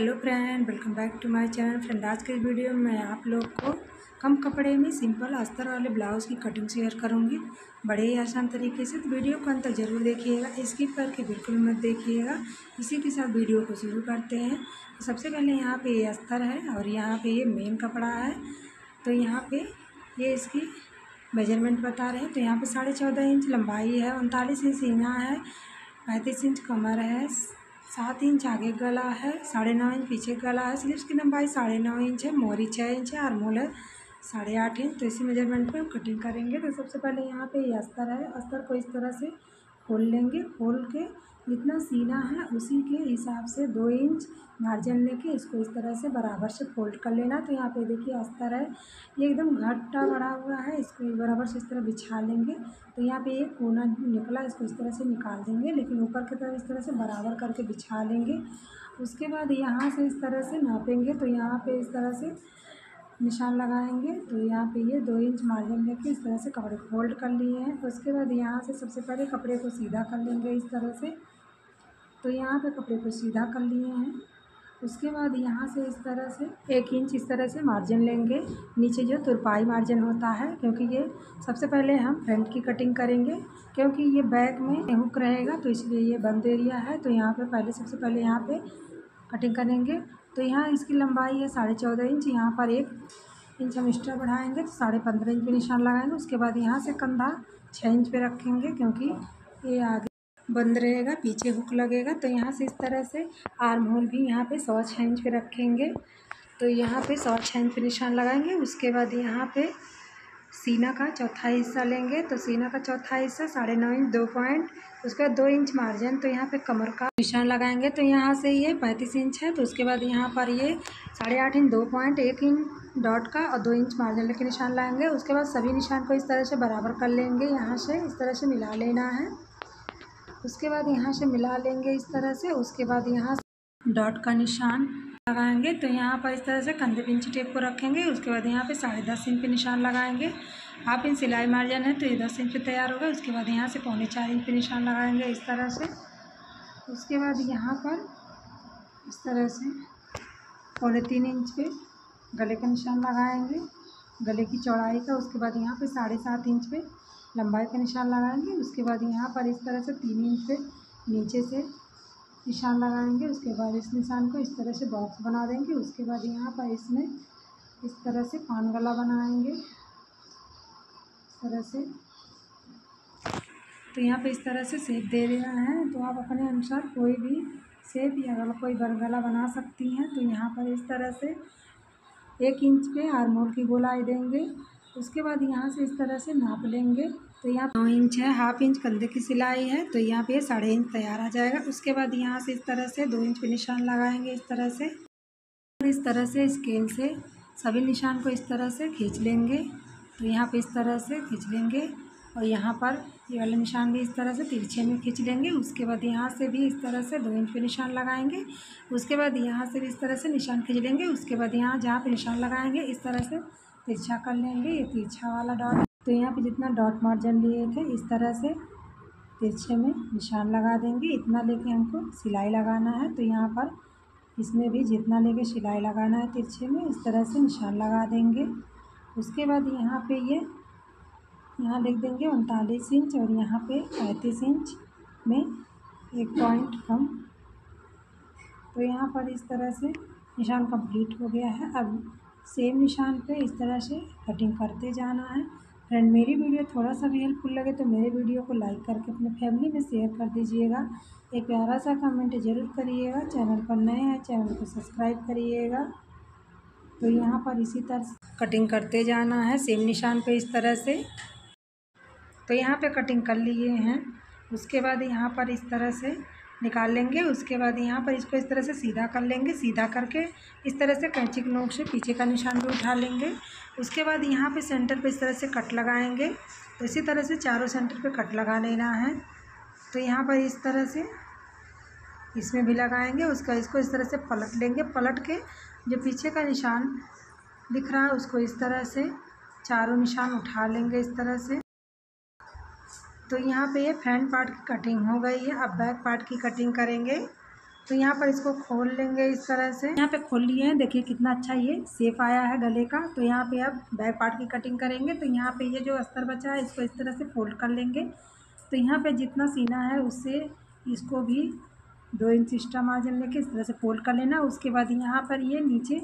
Hello friend, welcome back to my channel. Friend, आज के video में मैं आप लोग को कम कपड़े में सिंपल अस्तर वाले ब्लाउज़ की कटिंग शेयर करूंगी बड़े ही आसान तरीके से। तो वीडियो को अंत तक जरूर देखिएगा, स्किप करके बिल्कुल मत देखिएगा। इसी के साथ वीडियो को शुरू करते हैं। तो सबसे पहले यहाँ पे ये अस्तर है और यहाँ पे ये मेन कपड़ा है। तो यहाँ पे ये इसकी मेजरमेंट बता रहे हैं। तो यहाँ पे 14.5 इंच लंबाई है, 39 इंच सीना है, 35 इंच कमर है, 7 इंच आगे गला है, 9.5 इंच पीछे गला है। स्लीव्स की लंबाई 9.5 इंच है, मोरी 6 इंच है, आर्महोल है 8.5 इंच। तो इसी मेजरमेंट पे हम कटिंग करेंगे। तो सबसे पहले यहाँ पे ये अस्तर है, अस्तर को इस तरह से खोल लेंगे। खोल के जितना सीना है उसी के हिसाब से 2 इंच मार्जिन लेके इसको इस तरह से बराबर से फोल्ड कर लेना। तो यहाँ पे देखिए अस्तर है, ये एकदम घट्टा बड़ा हुआ है, इसको बराबर से इस तरह बिछा लेंगे। तो यहाँ पे एक कोना निकला, इसको इस तरह से निकाल देंगे, लेकिन ऊपर की तरफ इस तरह से बराबर करके बिछा लेंगे। उसके बाद यहाँ से इस तरह से नापेंगे। तो यहाँ पे इस तरह से निशान लगाएंगे। तो यहाँ पे ये 2 इंच मार्जिन लेके इस तरह से कपड़े फोल्ड कर लिए हैं। उसके बाद यहाँ से सबसे पहले कपड़े को सीधा कर लेंगे इस तरह से। तो यहाँ पे कपड़े को सीधा कर लिए हैं। उसके बाद यहाँ से इस तरह से 1 इंच इस तरह से मार्जिन लेंगे, नीचे जो तुरपाई मार्जिन होता है, क्योंकि ये सबसे पहले हम फ्रंट की कटिंग करेंगे, क्योंकि ये बैक में हुक रहेगा तो इसलिए ये बंद एरिया है। तो यहाँ पे सबसे पहले यहाँ पे कटिंग करेंगे। तो यहाँ इसकी लंबाई है 14.5 इंच, यहाँ पर 1 इंच हम एक्स्ट्रा बढ़ाएंगे तो 15.5 इंच पे निशान लगाएंगे। उसके बाद यहाँ से कंधा 6 इंच पे रखेंगे, क्योंकि ये आगे बंद रहेगा, पीछे हुक लगेगा। तो यहाँ से इस तरह से आर्म होल भी यहाँ पे 6 इंच पे रखेंगे। तो यहाँ पे 6 इंच पे निशान लगाएंगे। उसके बाद यहाँ पे सीना का चौथा हिस्सा लेंगे। तो सीना का चौथा हिस्सा 9.5 इंच 2 पॉइंट, उसके बाद 2 इंच मार्जिन। तो यहाँ पे कमर का निशान लगाएंगे। तो यहाँ से ये 35 इंच है। तो उसके बाद यहाँ पर ये 8.5 इंच 2 पॉइंट, 1 इंच डॉट का और 2 इंच मार्जिन लेके निशान लगाएंगे। उसके बाद सभी निशान को इस तरह से बराबर कर लेंगे, यहाँ से इस तरह से मिला लेना है। उसके बाद यहाँ से मिला लेंगे इस तरह से। उसके बाद यहाँ डॉट का निशान लगाएंगे। तो यहाँ पर इस तरह से कंधे पे इंची टेप को रखेंगे। उसके बाद यहाँ पे 10.5 इंच पे निशान लगाएंगे। 1/2 इंच सिलाई मार्जिन है तो ये 10 इंच पे तैयार होगा। उसके बाद यहाँ से 3.25 इंच पे निशान लगाएंगे इस तरह से। उसके बाद यहाँ पर इस तरह से 3.25 इंच पे गले का निशान लगाएंगे, गले की चौड़ाई का। उसके बाद यहाँ पे 7.5 इंच पे लंबाई का निशान लगाएंगे। उसके बाद यहाँ पर इस तरह से 3 इंच पे नीचे से निशान लगाएंगे। उसके बाद इस निशान को इस तरह से बॉक्स बना देंगे। उसके बाद यहाँ पर इसमें इस तरह से पान गला बनाएंगे इस तरह से। तो यहाँ पे इस तरह से शेप दे देना है। तो आप अपने अनुसार कोई भी शेप या अगर कोई गला बना सकती हैं। तो यहाँ पर इस तरह से 1 इंच पे आर्म होल की गोलाई देंगे। उसके बाद यहाँ से इस तरह से नाप लेंगे। तो यहाँ 9 इंच है, 1/2 इंच कंधे की सिलाई है, तो यहाँ पे 3.5 इंच तैयार आ जाएगा। उसके बाद यहाँ से इस तरह से 2 इंच पे निशान लगाएंगे इस तरह से। इस तरह से स्केल से सभी निशान को इस तरह से खींच लेंगे। तो यहाँ पे इस तरह से खींच लेंगे और यहाँ पर ये वाले निशान भी इस तरह से तिरछे में खींच लेंगे। उसके बाद यहाँ से भी इस तरह से 2 इंच पे निशान लगाएंगे। उसके बाद यहाँ से भी इस तरह से निशान खींच लेंगे। उसके बाद यहाँ जहाँ पे निशान लगाएंगे इस तरह से तिरछा कर लेंगे, ये तिरछा वाला डॉट। तो यहाँ पे जितना डॉट मार्जिन लिए थे इस तरह से तिरछे में निशान लगा देंगे। इतना लेके हमको सिलाई लगाना है। तो यहाँ पर इसमें भी जितना लेके सिलाई लगाना है तिरछे में इस तरह से निशान लगा देंगे। उसके बाद यहाँ पे ये यहाँ लिख देंगे 39 इंच और यहाँ पे 35 इंच में 1 पॉइंट कम। तो यहाँ पर इस तरह से निशान कंप्लीट हो गया है। अब सेम निशान पे इस तरह से कटिंग करते जाना है। फ्रेंड, मेरी वीडियो थोड़ा सा भी हेल्पफुल लगे तो मेरे वीडियो को लाइक करके अपने फैमिली में शेयर कर दीजिएगा। एक प्यारा सा कमेंट ज़रूर करिएगा। चैनल पर नए हैं चैनल को सब्सक्राइब करिएगा। तो यहाँ पर इसी तरह से कटिंग करते जाना है सेम निशान पे इस तरह से। तो यहाँ पे कटिंग कर लिए हैं। उसके बाद यहाँ पर इस तरह से निकाल लेंगे। उसके बाद यहाँ पर इसको इस तरह से सीधा कर लेंगे। सीधा करके इस तरह से कैंची की नोक से पीछे का निशान भी उठा लेंगे। उसके बाद यहाँ पे सेंटर पे इस तरह से कट लगाएंगे। तो इसी तरह से चारों सेंटर पे कट लगा लेना है। तो यहाँ पर इस तरह से इसमें भी लगाएंगे। इसको इस तरह से पलट लेंगे। पलट के जो पीछे का निशान दिख रहा है उसको इस तरह से चारों निशान उठा लेंगे इस तरह से। तो यहाँ पे ये फ्रंट पार्ट की कटिंग हो गई है। अब बैक पार्ट की कटिंग करेंगे। तो यहाँ पर इसको खोल लेंगे इस तरह से। यहाँ पे खोल लिए हैं, देखिए कितना अच्छा ये शेप आया है गले का। तो यहाँ पे अब बैक पार्ट की कटिंग करेंगे। तो यहाँ पे ये जो अस्तर बचा है इसको इस तरह से फोल्ड कर लेंगे। तो यहाँ पे जितना सीना है उससे इसको भी 2 इंच एक्स्ट्रा मार्जिन लेके इस तरह से फोल्ड कर लेना। उसके बाद यहाँ पर ये नीचे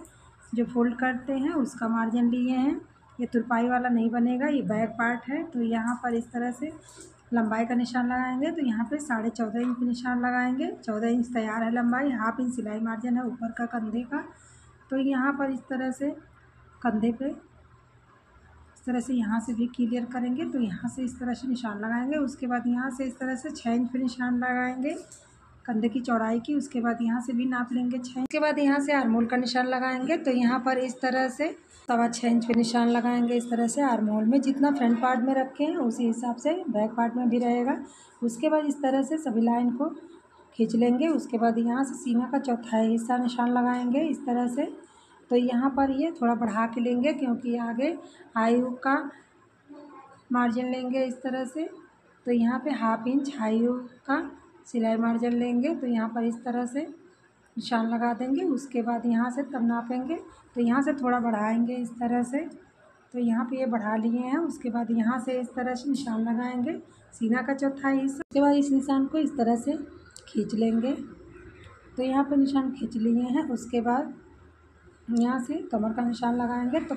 जो फोल्ड करते हैं उसका मार्जिन लिए हैं, ये तुरपाई वाला नहीं बनेगा, ये बैक पार्ट है। तो यहाँ पर इस तरह से लंबाई का निशान लगाएंगे। तो यहाँ पे 14.5 इंच निशान लगाएंगे। 14 इंच तैयार है लंबाई, 1/2 इंच सिलाई मार्जिन है ऊपर का कंधे का। तो यहाँ पर इस तरह से कंधे पे इस तरह से यहाँ से भी क्लियर करेंगे। तो यहाँ से इस तरह से निशान लगाएंगे। उसके बाद यहाँ से इस तरह से 6 इंच पे निशान लगाएंगे कंधे की चौड़ाई की। उसके बाद यहाँ से भी नाप लेंगे 6। उसके बाद यहाँ से आर्मोल का निशान लगाएंगे। तो यहाँ पर इस तरह से 6.25 इंच पे निशान लगाएंगे इस तरह से आर्मोल में। जितना फ्रंट पार्ट में रखे हैं उसी हिसाब से बैक पार्ट में भी रहेगा। उसके बाद इस तरह से सभी लाइन को खींच लेंगे। उसके बाद यहाँ से सीना का चौथाई हिस्सा निशान लगाएंगे इस तरह से। तो यहाँ पर ये थोड़ा बढ़ा के लेंगे क्योंकि आगे हाई हुक का मार्जिन लेंगे इस तरह से। तो यहाँ पे 1/2 इंच हाई हुक का सिलाई मार्जिन लेंगे। तो यहाँ पर इस तरह से निशान लगा देंगे। उसके बाद यहाँ से तब नापेंगे। तो यहाँ से थोड़ा बढ़ाएंगे इस तरह से। तो यहाँ पे ये बढ़ा लिए हैं। उसके बाद यहाँ से इस तरह से निशान लगाएंगे सीना का चौथाई हिस्सा। उसके बाद इस निशान को इस तरह से खींच लेंगे। तो यहाँ पर निशान खींच लिए हैं। उसके बाद यहाँ से कमर का निशान लगाएंगे। तो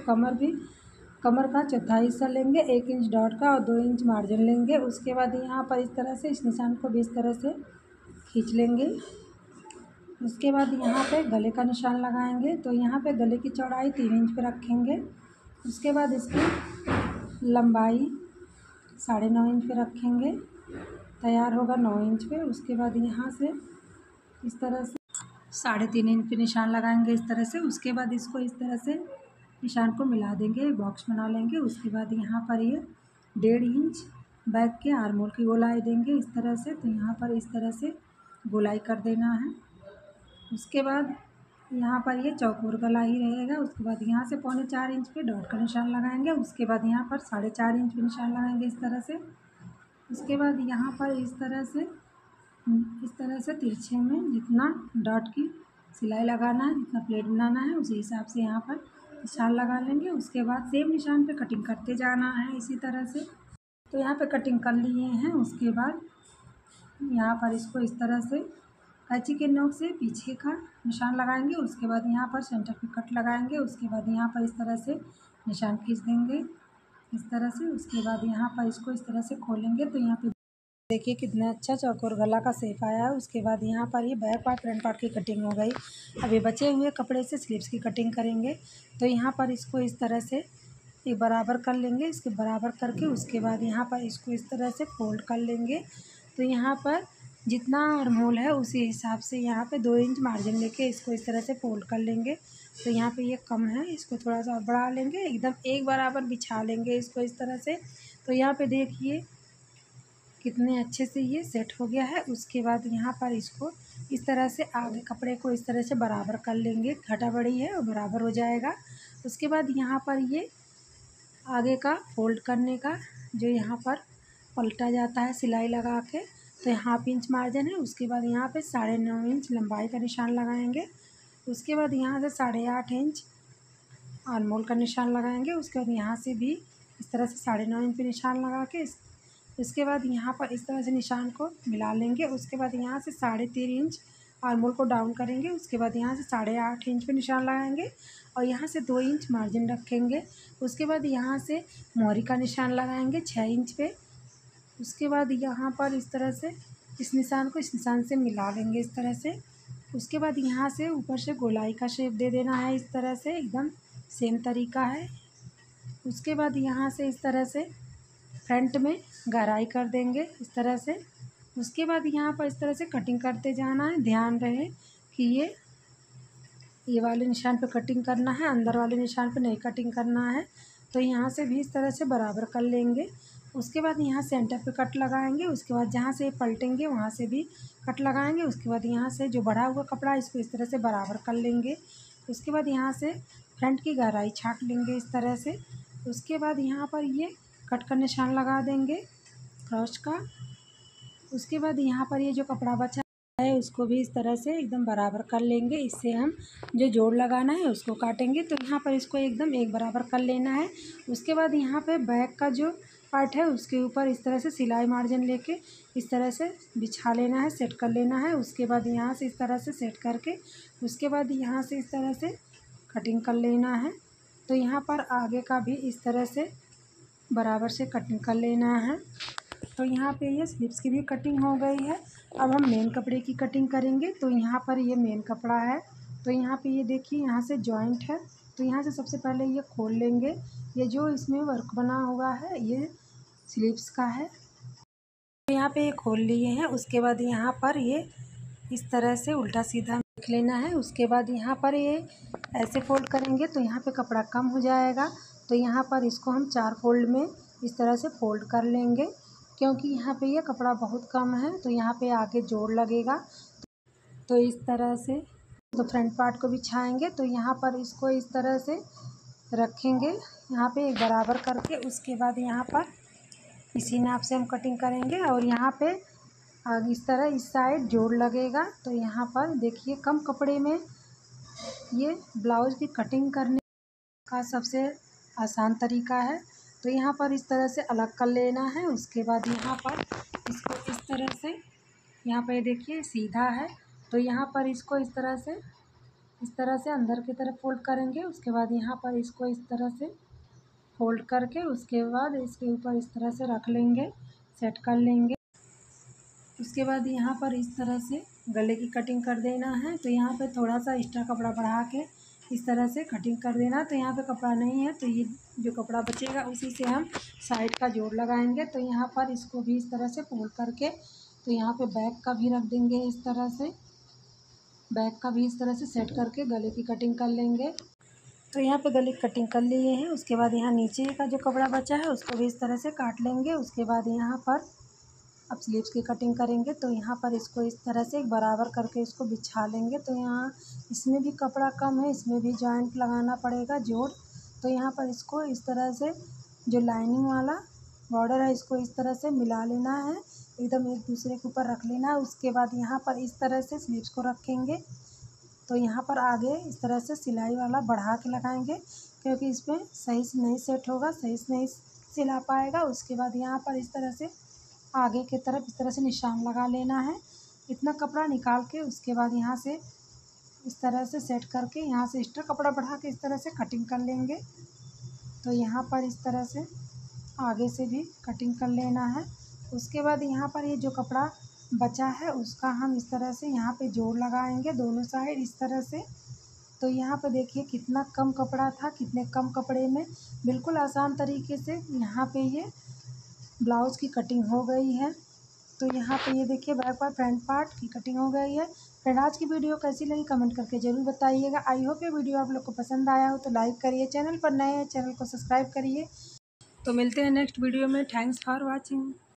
कमर का चौथाई हिस्सा लेंगे, 1 इंच डॉट का और 2 इंच मार्जिन लेंगे। उसके बाद यहाँ पर इस तरह से इस निशान को भी इस तरह से खींच लेंगे। उसके बाद यहाँ पे गले का निशान लगाएंगे। तो यहाँ पे गले की चौड़ाई 3 इंच पे रखेंगे। उसके बाद इसकी लंबाई 9.5 इंच पे रखेंगे, तैयार होगा 9 इंच पे। उसके बाद यहाँ से इस तरह से 3.5 इंच पे निशान लगाएंगे इस तरह से। उसके बाद इसको इस तरह से निशान को मिला देंगे, बॉक्स बना लेंगे। उसके बाद यहाँ पर ये 1.5 इंच बैक के आर्मोल की गोलाई देंगे इस तरह से। तो यहाँ पर इस तरह से गोलाई कर देना है। उसके बाद यहाँ पर ये चौकोर गला ही रहेगा। उसके बाद यहाँ से 3.25 इंच पे डॉट का निशान लगाएंगे। उसके बाद यहाँ पर 4.5 इंच पे निशान लगाएंगे इस तरह से। उसके बाद यहाँ पर इस तरह से तिरछे में जितना डॉट की सिलाई लगाना है, जितना प्लेट बनाना है उसी हिसाब से यहाँ पर निशान लगा लेंगे। उसके बाद सेम निशान पे कटिंग करते जाना है इसी तरह से। तो यहाँ पे कटिंग कर लिए हैं। उसके बाद यहाँ पर इसको इस तरह से कैंची के नोक से पीछे का निशान लगाएंगे। उसके बाद यहाँ पर सेंटर पे कट लगाएंगे। उसके बाद यहाँ पर इस तरह से निशान खींच देंगे इस तरह से। उसके बाद यहाँ पर इसको इस तरह से खोलेंगे। तो यहाँ पे देखिए कितना अच्छा चौकोर गला का शेप आया है। उसके बाद यहाँ पर ये बैक पार्ट फ्रंट पार्ट की कटिंग हो गई। अब ये बचे हुए कपड़े से स्लीव्स की कटिंग करेंगे। तो यहाँ पर इसको इस तरह से ये बराबर कर लेंगे। इसके बराबर करके उसके बाद यहाँ पर इसको इस तरह से फोल्ड कर लेंगे। तो यहाँ पर जितना आर्महोल है उसी हिसाब से यहाँ पे 2 इंच मार्जिन लेके इसको इस तरह से फोल्ड कर लेंगे। तो यहाँ पे ये कम है, इसको थोड़ा सा और बढ़ा लेंगे, एकदम एक बराबर बिछा लेंगे इसको इस तरह से। तो यहाँ पे देखिए कितने अच्छे से ये सेट हो गया है। उसके बाद यहाँ पर इसको इस तरह से आगे कपड़े को इस तरह से बराबर कर लेंगे, घटा बढ़ी है और बराबर हो जाएगा। उसके बाद यहाँ पर ये आगे का फोल्ड करने का जो यहाँ पर पलटा जाता है सिलाई लगा के, तो 1/2 इंच मार्जिन है। उसके बाद यहाँ पे 9.5 इंच लंबाई का निशान लगाएंगे। उसके बाद यहाँ से 8.5 इंच आर्महोल का निशान लगाएंगे। उसके बाद यहाँ से भी इस तरह से 9.5 इंच पे निशान लगा के इसके बाद यहाँ पर इस तरह से निशान को मिला लेंगे। उसके बाद यहाँ से 3.5 इंच आर्महोल को डाउन करेंगे। उसके बाद यहाँ से 8.5 इंच पे निशान लगाएंगे और यहाँ से 2 इंच मार्जिन रखेंगे। उसके बाद यहाँ से मोहरी का निशान लगाएंगे 6 इंच पे। उसके बाद यहाँ पर इस तरह से इस निशान को इस निशान से मिला लेंगे इस तरह से। उसके बाद यहाँ से ऊपर से गोलाई का शेप दे देना है इस तरह से, एकदम सेम तरीका है। उसके बाद यहाँ से इस तरह से फ्रंट में गहराई कर देंगे इस तरह से। उसके बाद यहाँ पर इस तरह से कटिंग करते जाना है। ध्यान रहे कि ये वाले निशान पे कटिंग करना है, अंदर वाले निशान पे नहीं कटिंग करना है। तो यहाँ से भी इस तरह से बराबर कर लेंगे। उसके बाद यहाँ सेंटर पे कट लगाएंगे। उसके बाद जहाँ से पलटेंगे वहाँ से भी कट लगाएंगे। उसके बाद यहाँ से जो बढ़ा हुआ कपड़ा इसको इस तरह से बराबर कर लेंगे। उसके बाद यहाँ से फ्रंट की गहराई छाँट लेंगे इस तरह से। उसके बाद यहाँ पर ये कट का निशान लगा देंगे क्रॉस का। उसके बाद यहाँ पर ये जो कपड़ा बचा है उसको भी इस तरह से एकदम बराबर कर लेंगे। इससे हम जो जोड़ लगाना है उसको काटेंगे। तो यहाँ पर इसको एकदम एक बराबर कर लेना है। उसके बाद यहाँ पे बैक का जो पार्ट है उसके ऊपर इस तरह से सिलाई मार्जिन लेके इस तरह से बिछा लेना है, सेट कर लेना है। उसके बाद यहाँ से इस तरह से सेट करके उसके बाद यहाँ से इस तरह से कटिंग कर लेना है। तो यहाँ पर आगे का भी इस तरह से बराबर से कटिंग कर लेना है। तो यहाँ पे ये स्लीव्स की भी कटिंग हो गई है। अब हम मेन कपड़े की कटिंग करेंगे। तो यहाँ पर ये मेन कपड़ा है। तो यहाँ पे ये देखिए यहाँ से जॉइंट है। तो यहाँ से सबसे पहले ये खोल लेंगे। ये जो इसमें वर्क बना हुआ है ये स्लीव्स का है। तो यहाँ पे ये खोल लिए हैं। उसके बाद यहाँ पर ये इस तरह से उल्टा सीधा रख लेना है। उसके बाद यहाँ पर ये ऐसे फोल्ड करेंगे तो यहाँ पे कपड़ा कम हो जाएगा। तो यहाँ पर इसको हम 4 फोल्ड में इस तरह से फोल्ड कर लेंगे, क्योंकि यहाँ पे ये कपड़ा बहुत कम है। तो यहाँ पे आगे जोड़ लगेगा। तो इस तरह से तो फ्रंट पार्ट को बिछाएंगे। तो यहाँ पर इसको इस तरह से रखेंगे यहाँ पे एक बराबर करके। उसके बाद यहाँ पर इसी नाप से हम कटिंग करेंगे और यहाँ पे आगे इस तरह इस साइड जोड़ लगेगा। तो यहाँ पर देखिए कम कपड़े में ये ब्लाउज़ की कटिंग करने का सबसे आसान तरीका है। तो यहाँ पर इस तरह से अलग कर लेना है। उसके बाद यहाँ पर इसको इस तरह से यहाँ पर देखिए सीधा है। तो यहाँ पर इसको इस तरह से अंदर की तरफ फोल्ड करेंगे। उसके बाद यहाँ पर इसको इस तरह से फोल्ड करके उसके बाद इसके ऊपर इस तरह से रख लेंगे, सेट कर लेंगे। उसके बाद यहाँ पर इस तरह से गले की कटिंग कर देना है। तो यहाँ पे थोड़ा सा एक्स्ट्रा कपड़ा बढ़ा के इस तरह से कटिंग कर देना। तो यहाँ पे कपड़ा नहीं है तो ये जो कपड़ा बचेगा उसी से हम साइड का जोड़ लगाएंगे। तो यहाँ पर इसको भी इस तरह से फोल्ड करके तो यहाँ पे बैक का भी रख देंगे। इस तरह से बैक का भी इस तरह से सेट करके गले की कटिंग कर लेंगे। तो यहाँ पे गले की कटिंग कर लिए हैं। उसके बाद यहाँ नीचे का जो कपड़ा बचा है उसको भी इस तरह से काट लेंगे। उसके बाद यहाँ पर अब स्लीव्स की कटिंग करेंगे। तो यहाँ पर इसको इस तरह से एक बराबर करके इसको बिछा लेंगे। तो यहाँ इसमें भी कपड़ा कम है, इसमें भी जॉइंट लगाना पड़ेगा जोड़। तो यहाँ पर इसको इस तरह से जो लाइनिंग वाला बॉर्डर है इसको इस तरह से मिला लेना है, एकदम एक दूसरे के ऊपर रख लेना है। उसके बाद यहाँ पर इस तरह से स्लीव्स को रखेंगे। तो यहाँ पर आगे इस तरह से सिलाई वाला बढ़ा के लगाएंगे, क्योंकि इसमें सही से नहीं सेट होगा, सही से नहीं सिला पाएगा। उसके बाद यहाँ पर इस तरह से आगे की तरफ इस तरह से निशान लगा लेना है। इतना कपड़ा निकाल के उसके बाद यहाँ से इस तरह से सेट करके यहाँ से एक्स्ट्रा कपड़ा बढ़ा के इस तरह से कटिंग कर लेंगे। तो यहाँ पर इस तरह से आगे से भी कटिंग कर लेना है। उसके बाद यहाँ पर ये जो कपड़ा बचा है उसका हम इस तरह से यहाँ पे जोड़ लगाएंगे दोनों साइड इस तरह से। तो यहाँ पे देखिए कितना कम कपड़ा था, कितने कम कपड़े में बिल्कुल आसान तरीके से यहाँ पे ये ब्लाउज़ की कटिंग हो गई है। तो यहाँ पे ये देखिए बैक पार्ट फ्रंट पार्ट की कटिंग हो गई है। फ्रेंड आज की वीडियो कैसी लगी कमेंट करके ज़रूर बताइएगा। आई होप ये वीडियो आप लोग को पसंद आया हो तो लाइक करिए, चैनल पर नए हैं चैनल को सब्सक्राइब करिए। तो मिलते हैं नेक्स्ट वीडियो में। Thanks for watching.